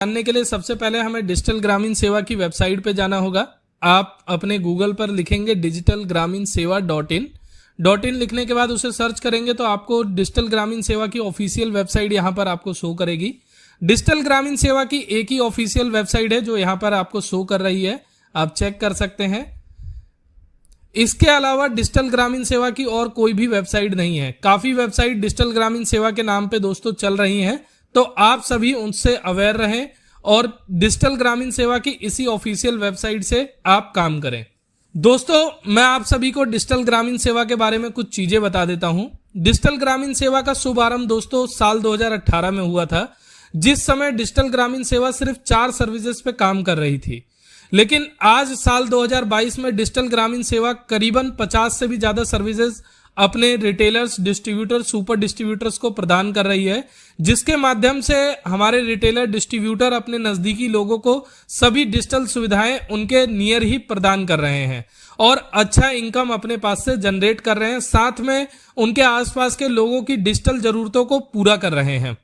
जानने के लिए सबसे पहले हमें डिजिटल ग्रामीण सेवा की वेबसाइट पे जाना होगा। आप अपने गूगल पर लिखेंगे डिजिटल ग्रामीण सेवा .in लिखने के बाद उसे सर्च करेंगे तो आपको डिजिटल ग्रामीण सेवा की ऑफिशियल वेबसाइट यहाँ पर आपको शो करेगी। डिजिटल ग्रामीण सेवा की एक ही ऑफिशियल वेबसाइट है जो यहाँ पर आपको शो कर रही है, आप चेक कर सकते हैं। इसके अलावा डिजिटल ग्रामीण सेवा की और कोई भी वेबसाइट नहीं है। काफी वेबसाइट डिजिटल ग्रामीण सेवा के नाम पे दोस्तों चल रही हैं, तो आप सभी उनसे अवेयर रहें और डिजिटल ग्रामीण सेवा की इसी ऑफिशियल वेबसाइट से आप काम करें। दोस्तों, मैं आप सभी को डिजिटल ग्रामीण सेवा के बारे में कुछ चीजें बता देता हूं। डिजिटल ग्रामीण सेवा का शुभारंभ दोस्तों साल 2018 में हुआ था, जिस समय डिजिटल ग्रामीण सेवा सिर्फ 4 सर्विसेज पे काम कर रही थी। लेकिन आज साल 2022 में डिजिटल ग्रामीण सेवा करीबन 50 से भी ज्यादा सर्विसेज अपने रिटेलर्स, डिस्ट्रीब्यूटर, सुपर डिस्ट्रीब्यूटर्स को प्रदान कर रही है, जिसके माध्यम से हमारे रिटेलर, डिस्ट्रीब्यूटर अपने नजदीकी लोगों को सभी डिजिटल सुविधाएं उनके नियर ही प्रदान कर रहे हैं और अच्छा इनकम अपने पास से जनरेट कर रहे हैं, साथ में उनके आसपास के लोगों की डिजिटल जरूरतों को पूरा कर रहे हैं।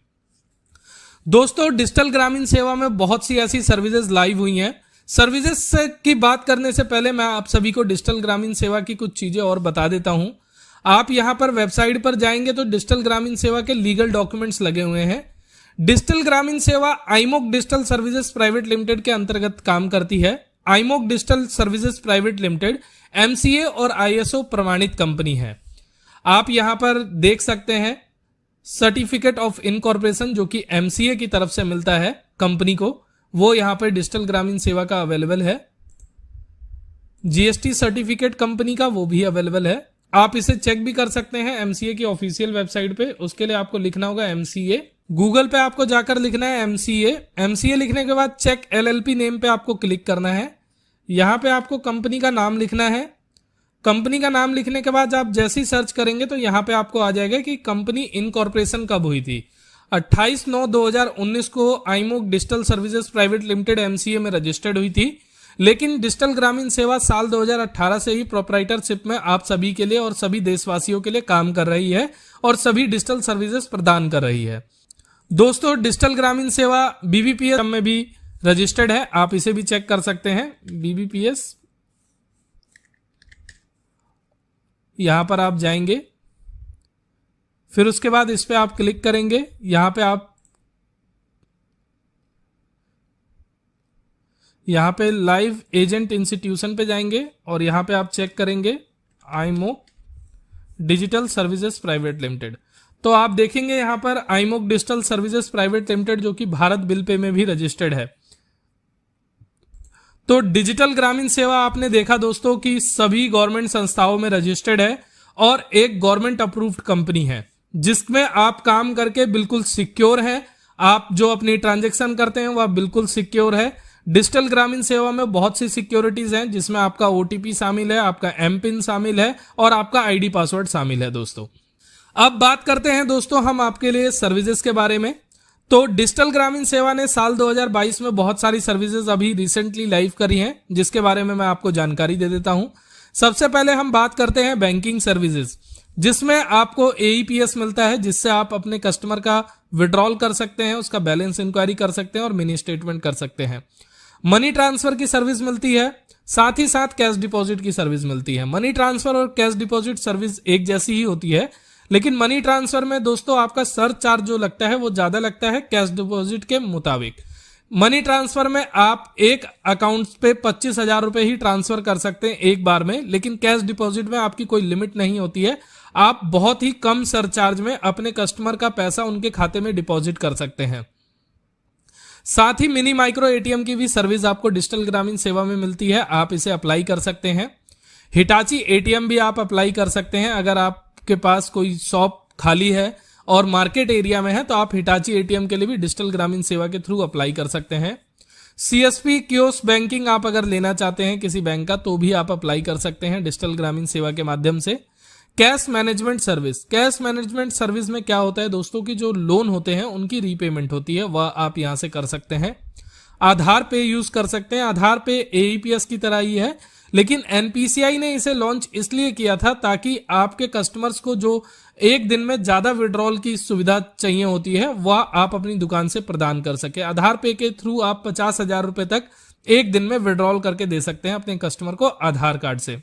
दोस्तों, डिजिटल ग्रामीण सेवा में बहुत सी ऐसी सर्विसेज लाइव हुई हैं। सर्विसेज की बात करने से पहले मैं आप सभी को डिजिटल ग्रामीण सेवा की कुछ चीजें और बता देता हूं। आप यहां पर वेबसाइट पर जाएंगे तो डिजिटल ग्रामीण सेवा के लीगल डॉक्यूमेंट्स लगे हुए हैं। डिजिटल ग्रामीण सेवा आईमोक डिजिटल सर्विसेज प्राइवेट लिमिटेड के अंतर्गत काम करती है। आईमोक digital services private limited MCA और ISO प्रमाणित कंपनी है। आप यहां पर देख सकते हैं सर्टिफिकेट ऑफ इनकॉर्पोरेशन जो कि MCA की तरफ से मिलता है कंपनी को, वो यहां पर डिजिटल ग्रामीण सेवा का अवेलेबल है। GST सर्टिफिकेट कंपनी का वो भी अवेलेबल है। आप इसे चेक भी कर सकते हैं MCA की ऑफिशियल वेबसाइट पे। उसके लिए आपको लिखना होगा MCA। गूगल पे आपको जाकर लिखना है MCA लिखने के बाद चेक LLP नेम पे आपको क्लिक करना है। यहाँ पे आपको कंपनी का नाम लिखना है। कंपनी का नाम लिखने के बाद आप जैसे ही सर्च करेंगे तो यहाँ पे आपको आ जाएगा कि कंपनी इनकॉर्पोरेशन कब हुई थी। 28/9/2019 को आईमोक digital services private limited MCA में रजिस्टर्ड हुई थी, लेकिन डिजिटल ग्रामीण सेवा साल 2018 से ही प्रोप्राइटरशिप में आप सभी के लिए और सभी देशवासियों के लिए काम कर रही है और सभी डिजिटल सर्विसेज प्रदान कर रही है। दोस्तों, डिजिटल ग्रामीण सेवा BBPS में भी रजिस्टर्ड है, आप इसे भी चेक कर सकते हैं। BBPS यहां पर आप जाएंगे, फिर उसके बाद इस पे आप क्लिक करेंगे। यहां पे लाइव एजेंट इंस्टीट्यूशन पे जाएंगे और यहां पे आप चेक करेंगे आईमोक डिजिटल सर्विसेज प्राइवेट लिमिटेड। तो आप देखेंगे यहां पर आईमोक डिजिटल सर्विसेज प्राइवेट लिमिटेड जो कि भारत बिल पे में भी रजिस्टर्ड है। तो डिजिटल ग्रामीण सेवा आपने देखा दोस्तों कि सभी गवर्नमेंट संस्थाओं में रजिस्टर्ड है और एक गवर्नमेंट अप्रूव्ड कंपनी है, जिसमें आप काम करके बिल्कुल सिक्योर है। आप जो अपनी ट्रांजैक्शन करते हैं वह बिल्कुल सिक्योर है। डिजिटल ग्रामीण सेवा में बहुत सी सिक्योरिटीज हैं, जिसमें आपका OTP शामिल है, आपका MPIN शामिल है और आपका ID पासवर्ड शामिल है। दोस्तों, अब बात करते हैं दोस्तों हम आपके लिए सर्विसेज के बारे में। तो डिजिटल ग्रामीण सेवा ने साल 2022 में बहुत सारी सर्विसेज अभी रिसेंटली लाइव करी हैं, जिसके बारे में मैं आपको जानकारी दे देता हूं। सबसे पहले हम बात करते हैं बैंकिंग सर्विसेज, जिसमें आपको AEPS मिलता है, जिससे आप अपने कस्टमर का विड्रॉल कर सकते हैं, उसका बैलेंस इंक्वायरी कर सकते हैं और मिनी स्टेटमेंट कर सकते हैं। मनी ट्रांसफर की सर्विस मिलती है, साथ ही साथ कैश डिपॉजिट की सर्विस मिलती है। मनी ट्रांसफर और कैश डिपॉजिट सर्विस एक जैसी ही होती है, लेकिन मनी ट्रांसफर में दोस्तों आपका सरचार्ज जो लगता है वो ज्यादा लगता है कैश डिपॉजिट के मुताबिक। मनी ट्रांसफर में आप एक अकाउंट पे 25,000 रुपए ही ट्रांसफर कर सकते हैं एक बार में, लेकिन कैश डिपॉजिट में आपकी कोई लिमिट नहीं होती है। आप बहुत ही कम सरचार्ज में अपने कस्टमर का पैसा उनके खाते में डिपॉजिट कर सकते हैं। साथ ही मिनी माइक्रो ATM की भी सर्विस आपको डिजिटल ग्रामीण सेवा में मिलती है, आप इसे अप्लाई कर सकते हैं। हिटाची ATM भी आप अप्लाई कर सकते हैं। अगर आपके पास कोई शॉप खाली है और मार्केट एरिया में है तो आप हिटाची ATM के लिए भी डिजिटल ग्रामीण सेवा के थ्रू अप्लाई कर सकते हैं। CSP कियोस्क बैंकिंग आप अगर लेना चाहते हैं किसी बैंक का तो भी आप अप्लाई कर सकते हैं डिजिटल ग्रामीण सेवा के माध्यम से। कैश मैनेजमेंट सर्विस में क्या होता है दोस्तों कि जो लोन होते हैं उनकी रीपेमेंट होती है, वह आप यहां से कर सकते हैं। आधार पे यूज कर सकते हैं। आधार पे AEPS की तरह ही है, लेकिन NPCI ने इसे लॉन्च इसलिए किया था ताकि आपके कस्टमर्स को जो एक दिन में ज्यादा विड्रॉल की सुविधा चाहिए होती है, वह आप अपनी दुकान से प्रदान कर सके। आधार पे के थ्रू आप 50,000 रुपए तक एक दिन में विड्रॉल करके दे सकते हैं अपने कस्टमर को आधार कार्ड से।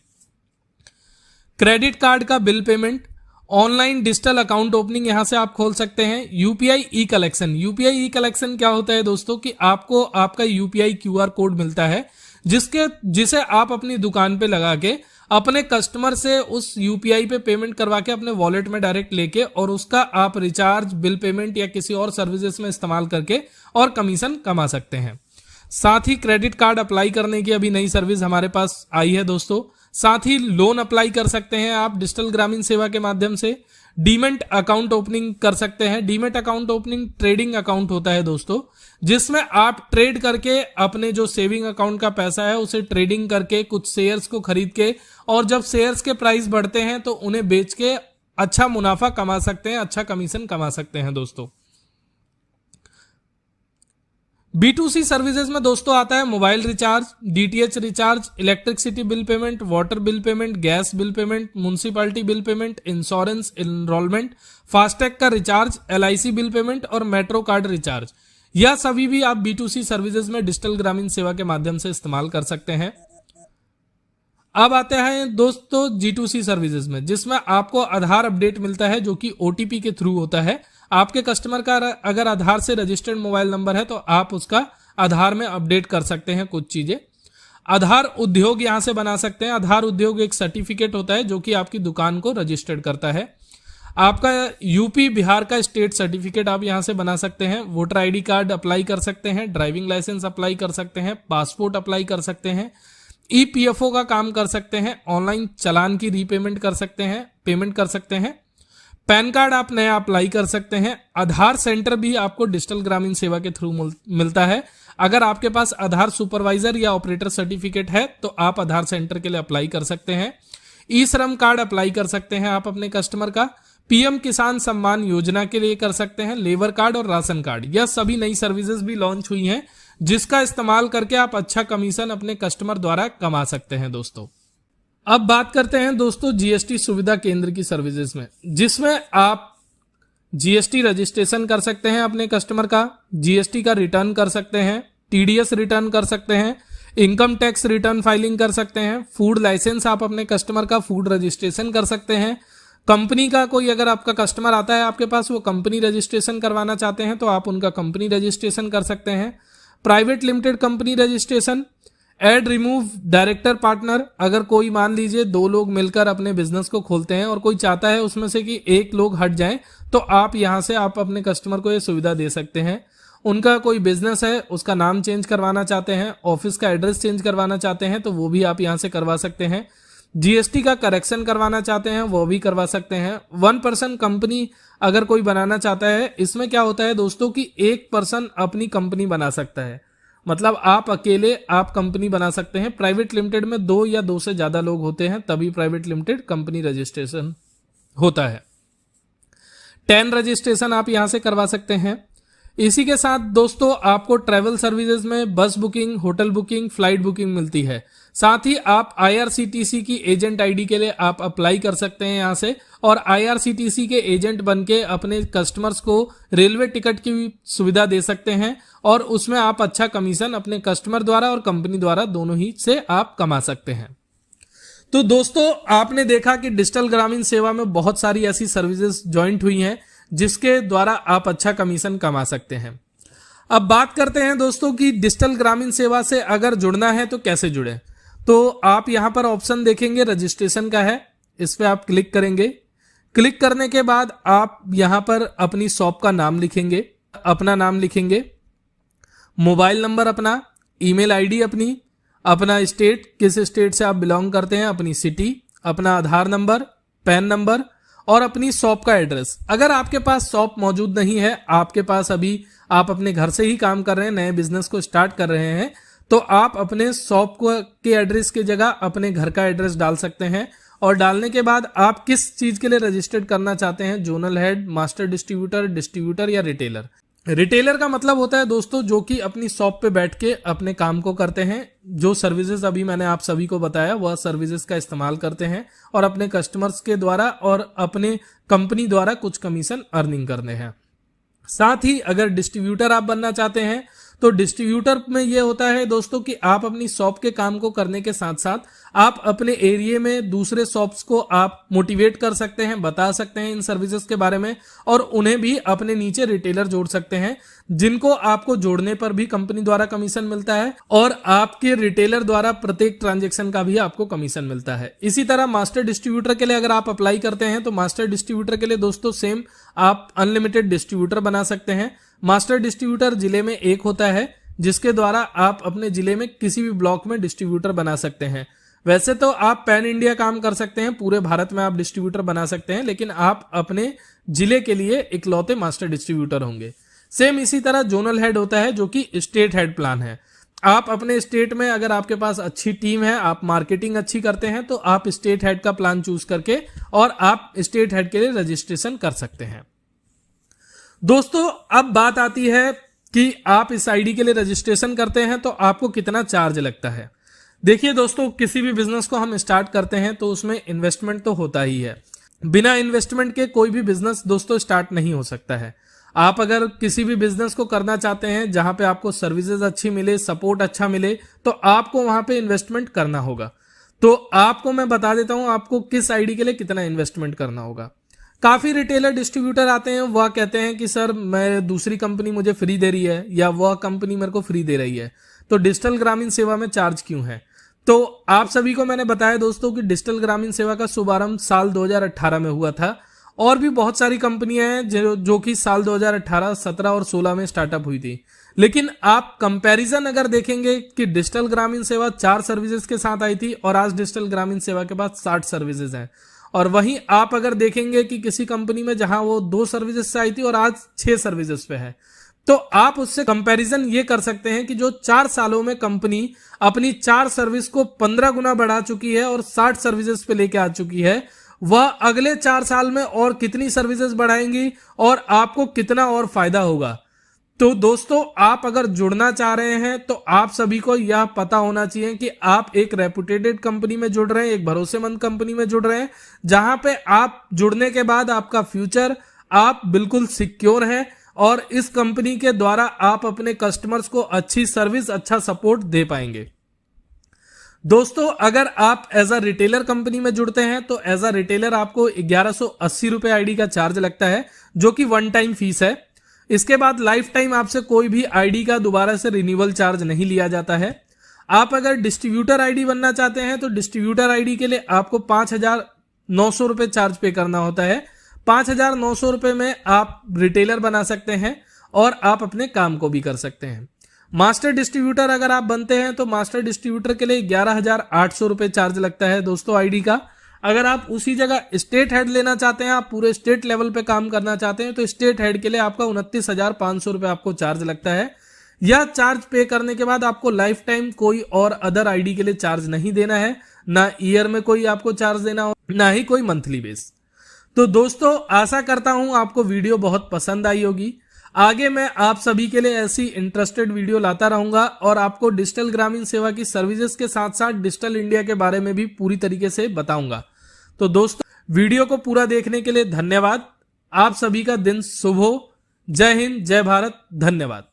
क्रेडिट कार्ड का bill payment, online digital account opening यहां से आप खोल सकते हैं। यूपीआई ई कलेक्शन, यूपीआई ई कलेक्शन क्या होता है दोस्तों कि आपको आपका यूपीआई क्यूआर कोड मिलता है जिसे आप अपनी दुकान पे लगा के अपने कस्टमर से उस यूपीआई पे पेमेंट करवा के अपने वॉलेट में डायरेक्ट लेके और उसका आप रिचार्ज, बिल पेमेंट या किसी और सर्विसेज में इस्तेमाल करके और कमीशन कमा सकते हैं। साथ ही क्रेडिट कार्ड अप्लाई करने की अभी नई सर्विस हमारे पास आई है दोस्तों। साथ ही लोन अप्लाई कर सकते हैं आप डिजिटल ग्रामीण सेवा के माध्यम से। डीमेट अकाउंट ओपनिंग कर सकते हैं। Demat account opening trading account होता है दोस्तों, जिसमें आप ट्रेड करके अपने जो सेविंग अकाउंट का पैसा है उसे ट्रेडिंग करके कुछ शेयर्स को खरीद के और जब शेयर्स के प्राइस बढ़ते हैं तो उन्हें बेच के अच्छा मुनाफा कमा सकते हैं, अच्छा कमीशन कमा सकते हैं दोस्तों। B2C सर्विसेज में दोस्तों आता है mobile recharge, DTH recharge, electricity bill payment, water bill payment, gas bill payment, municipality bill payment, insurance enrolment, FASTag का रिचार्ज, LIC बिल पेमेंट और मेट्रो कार्ड रिचार्ज। यह सभी भी आप B2C सर्विसेज में डिजिटल ग्रामीण सेवा के माध्यम से इस्तेमाल कर सकते हैं। अब आते हैं दोस्तों G2C सर्विसेज में, जिसमें आपको आधार अपडेट मिलता है जो कि OTP के थ्रू होता है। आपके कस्टमर का अगर आधार से रजिस्टर्ड मोबाइल नंबर है तो आप उसका आधार में अपडेट कर सकते हैं कुछ चीजें। आधार उद्योग यहां से बना सकते हैं। आधार उद्योग एक सर्टिफिकेट होता है जो कि आपकी दुकान को रजिस्टर्ड करता है। आपका यूपी बिहार का स्टेट सर्टिफिकेट आप यहां से बना सकते हैं। वोटर आईडी कार्ड अप्लाई कर सकते हैं, ड्राइविंग लाइसेंस अप्लाई कर सकते हैं, पासपोर्ट अप्लाई कर सकते हैं, EPFO का काम कर सकते हैं, ऑनलाइन चालान की रीपेमेंट कर सकते हैं, पेमेंट कर सकते हैं, पैन कार्ड आप नया अप्लाई कर सकते हैं। आधार सेंटर भी आपको डिजिटल ग्रामीण सेवा के थ्रू मिलता है। अगर आपके पास आधार सुपरवाइजर या ऑपरेटर सर्टिफिकेट है तो आप आधार सेंटर के लिए अप्लाई कर सकते हैं। ई श्रम कार्ड अप्लाई कर सकते हैं आप अपने कस्टमर का। PM किसान सम्मान योजना के लिए कर सकते हैं। लेबर कार्ड और राशन कार्ड, यह सभी नई सर्विसेज भी लॉन्च हुई हैं जिसका इस्तेमाल करके आप अच्छा कमीशन अपने कस्टमर द्वारा कमा सकते हैं दोस्तों। अब बात करते हैं दोस्तों GST सुविधा केंद्र की सर्विसेज में, जिसमें आप GST रजिस्ट्रेशन कर सकते हैं अपने कस्टमर का, GST का रिटर्न कर सकते हैं, TDS रिटर्न कर सकते हैं, इनकम टैक्स रिटर्न फाइलिंग कर सकते हैं, फूड लाइसेंस आप अपने कस्टमर का फूड रजिस्ट्रेशन कर सकते हैं। कंपनी का कोई अगर आपका कस्टमर आता है आपके पास, वो कंपनी रजिस्ट्रेशन करवाना चाहते हैं तो आप उनका कंपनी रजिस्ट्रेशन कर सकते हैं। Private limited company registration, add remove director partner, अगर कोई मान लीजिए 2 लोग मिलकर अपने बिजनेस को खोलते हैं और कोई चाहता है उसमें से कि 1 लोग हट जाएं तो आप यहां से आप अपने कस्टमर को ये सुविधा दे सकते हैं। उनका कोई बिजनेस है, उसका नाम चेंज करवाना चाहते हैं, ऑफिस का एड्रेस चेंज करवाना चाहते हैं तो वो भी आप यहां से करवा सकते हैं। GST का करेक्शन करवाना चाहते हैं वो भी करवा सकते हैं। 1 पर्सन कंपनी अगर कोई बनाना चाहता है, इसमें क्या होता है दोस्तों कि 1 पर्सन अपनी कंपनी बना सकता है, मतलब आप अकेले आप कंपनी बना सकते हैं। प्राइवेट लिमिटेड में 2 या 2 से ज्यादा लोग होते हैं तभी प्राइवेट लिमिटेड कंपनी रजिस्ट्रेशन होता है। 10 रजिस्ट्रेशन आप यहां से करवा सकते हैं। इसी के साथ दोस्तों आपको ट्रैवल सर्विसेज में बस booking, hotel booking, flight booking मिलती है। साथ ही आप IRCTC की एजेंट आईडी के लिए आप अप्लाई कर सकते हैं यहां से, और IRCTC के एजेंट बनके अपने कस्टमर्स को रेलवे टिकट की सुविधा दे सकते हैं और उसमें आप अच्छा कमीशन अपने कस्टमर द्वारा और कंपनी द्वारा दोनों ही से आप कमा सकते हैं। तो दोस्तों आपने देखा कि डिजिटल ग्रामीण सेवा में बहुत सारी ऐसी सर्विसेज ज्वाइंट हुई हैं जिसके द्वारा आप अच्छा कमीशन कमा सकते हैं। अब बात करते हैं दोस्तों कि डिजिटल ग्रामीण सेवा से अगर जुड़ना है तो कैसे जुड़े। तो आप यहां पर ऑप्शन देखेंगे रजिस्ट्रेशन का है, इस पे आप क्लिक करेंगे। क्लिक करने के बाद आप यहां पर अपनी शॉप का नाम लिखेंगे, अपना नाम लिखेंगे, मोबाइल नंबर अपना, ईमेल आईडी अपनी, अपना स्टेट, किस स्टेट से आप बिलोंग करते हैं, अपनी सिटी, अपना आधार नंबर, पैन नंबर और अपनी शॉप का एड्रेस। अगर आपके पास शॉप मौजूद नहीं है, आपके पास अभी आप अपने घर से ही काम कर रहे हैं, नए बिजनेस को स्टार्ट कर रहे हैं, तो आप अपने शॉप के एड्रेस की जगह अपने घर का एड्रेस डाल सकते हैं। और डालने के बाद आप किस चीज के लिए रजिस्टर्ड करना चाहते हैं, zonal head, master distributor, distributor या रिटेलर, रिटेलर का मतलब होता है दोस्तों जो कि अपनी शॉप पे बैठ के अपने काम को करते हैं, जो सर्विसेज अभी मैंने आप सभी को बताया वह सर्विसेज का इस्तेमाल करते हैं और अपने कस्टमर्स के द्वारा और अपने कंपनी द्वारा कुछ कमीशन अर्निंग करते हैं। साथ ही अगर डिस्ट्रीब्यूटर आप बनना चाहते हैं तो डिस्ट्रीब्यूटर में यह होता है दोस्तों कि आप अपनी शॉप के काम को करने के साथ साथ आप अपने एरिया में दूसरे शॉप्स को आप मोटिवेट कर सकते हैं, बता सकते हैं इन सर्विसेज के बारे में और उन्हें भी अपने नीचे रिटेलर जोड़ सकते हैं, जिनको आपको जोड़ने पर भी कंपनी द्वारा कमीशन मिलता है और आपके रिटेलर द्वारा प्रत्येक ट्रांजेक्शन का भी आपको कमीशन मिलता है। इसी तरह मास्टर डिस्ट्रीब्यूटर के लिए अगर आप अप्लाई करते हैं तो मास्टर डिस्ट्रीब्यूटर के लिए दोस्तों सेम आप अनलिमिटेड डिस्ट्रीब्यूटर बना सकते हैं। मास्टर डिस्ट्रीब्यूटर जिले में एक होता है जिसके द्वारा आप अपने जिले में किसी भी ब्लॉक में डिस्ट्रीब्यूटर बना सकते हैं। वैसे तो आप पैन इंडिया काम कर सकते हैं, पूरे भारत में आप डिस्ट्रीब्यूटर बना सकते हैं, लेकिन आप अपने जिले के लिए इकलौते मास्टर डिस्ट्रीब्यूटर होंगे। सेम इसी तरह जोनल हेड होता है जो कि स्टेट हेड प्लान है। आप अपने स्टेट में अगर आपके पास अच्छी टीम है, आप मार्केटिंग अच्छी करते हैं तो आप स्टेट हेड का प्लान चूज करके और आप स्टेट हेड के लिए रजिस्ट्रेशन कर सकते हैं। दोस्तों अब बात आती है कि आप इस आईडी के लिए रजिस्ट्रेशन करते हैं तो आपको कितना चार्ज लगता है। देखिए दोस्तों, किसी भी बिजनेस को हम स्टार्ट करते हैं तो उसमें इन्वेस्टमेंट तो होता ही है। बिना इन्वेस्टमेंट के कोई भी बिजनेस दोस्तों स्टार्ट नहीं हो सकता है। आप अगर किसी भी बिजनेस को करना चाहते हैं जहां पे आपको सर्विसेज अच्छी मिले, सपोर्ट अच्छा मिले, तो आपको वहां पे इन्वेस्टमेंट करना होगा। तो आपको मैं बता देता हूं आपको किस आईडी के लिए कितना इन्वेस्टमेंट करना होगा। काफी रिटेलर डिस्ट्रीब्यूटर आते हैं, वह कहते हैं कि सर मैं दूसरी कंपनी मुझे फ्री दे रही है या वह कंपनी मेरे को फ्री दे रही है, तो डिजिटल ग्रामीण सेवा में चार्ज क्यों है। तो आप सभी को मैंने बताया दोस्तों कि डिजिटल ग्रामीण सेवा का शुभारंभ साल 2018 में हुआ था और भी बहुत सारी कंपनियां हैं जो कि साल 2018, 17 और 16 में स्टार्टअप हुई थी। लेकिन आप कंपैरिजन अगर देखेंगे कि डिजिटल ग्रामीण सेवा 4 सर्विसेज के साथ आई थी और आज डिजिटल ग्रामीण सेवा के पास 60 सर्विसेज हैं। और वहीं आप अगर देखेंगे कि किसी कंपनी में जहां वो 2 सर्विसेज से आई थी और आज 6 सर्विसेज पे है, तो आप उससे कंपैरिजन ये कर सकते हैं कि जो 4 सालों में कंपनी अपनी 4 सर्विस को 15 गुना बढ़ा चुकी है और 60 सर्विसेज पे लेके आ चुकी है, वह अगले 4 साल में और कितनी सर्विसेज बढ़ाएंगी और आपको कितना और फायदा होगा। तो दोस्तों आप अगर जुड़ना चाह रहे हैं तो आप सभी को यह पता होना चाहिए कि आप एक रेपुटेटेड कंपनी में जुड़ रहे हैं, एक भरोसेमंद कंपनी में जुड़ रहे हैं, जहां पे आप जुड़ने के बाद आपका फ्यूचर आप बिल्कुल सिक्योर है और इस कंपनी के द्वारा आप अपने कस्टमर्स को अच्छी सर्विस, अच्छा सपोर्ट दे पाएंगे। दोस्तों अगर आप एज अ रिटेलर कंपनी में जुड़ते हैं तो एज अ रिटेलर आपको 1180 रुपए आईडी का चार्ज लगता है, जो कि वन टाइम फीस है। इसके बाद लाइफ टाइम आपसे कोई भी आईडी का दोबारा से रिन्यूअल चार्ज नहीं लिया जाता है। आप अगर डिस्ट्रीब्यूटर आईडी बनना चाहते हैं तो डिस्ट्रीब्यूटर आईडी के लिए आपको 5,900 रुपए चार्ज पे करना होता है। 5,900 रुपए में आप रिटेलर बना सकते हैं और आप अपने काम को भी कर सकते हैं। मास्टर डिस्ट्रीब्यूटर अगर आप बनते हैं तो मास्टर डिस्ट्रीब्यूटर के लिए 11,800 रुपए चार्ज लगता है दोस्तों आईडी का। अगर आप उसी जगह स्टेट हेड लेना चाहते हैं, आप पूरे स्टेट लेवल पे काम करना चाहते हैं, तो स्टेट हेड के लिए आपका 29,500 रुपए आपको चार्ज लगता है। यह चार्ज पे करने के बाद आपको लाइफ टाइम कोई और अदर आईडी के लिए चार्ज नहीं देना है, ना ईयर में कोई आपको चार्ज देना हो, ना ही कोई मंथली बेस। तो दोस्तों आशा करता हूं आपको वीडियो बहुत पसंद आई होगी। आगे मैं आप सभी के लिए ऐसी इंटरेस्टेड वीडियो लाता रहूंगा और आपको डिजिटल ग्रामीण सेवा की सर्विसेज के साथ साथ डिजिटल इंडिया के बारे में भी पूरी तरीके से बताऊंगा। तो दोस्तों वीडियो को पूरा देखने के लिए धन्यवाद। आप सभी का दिन शुभ हो। जय हिंद, जय भारत, धन्यवाद।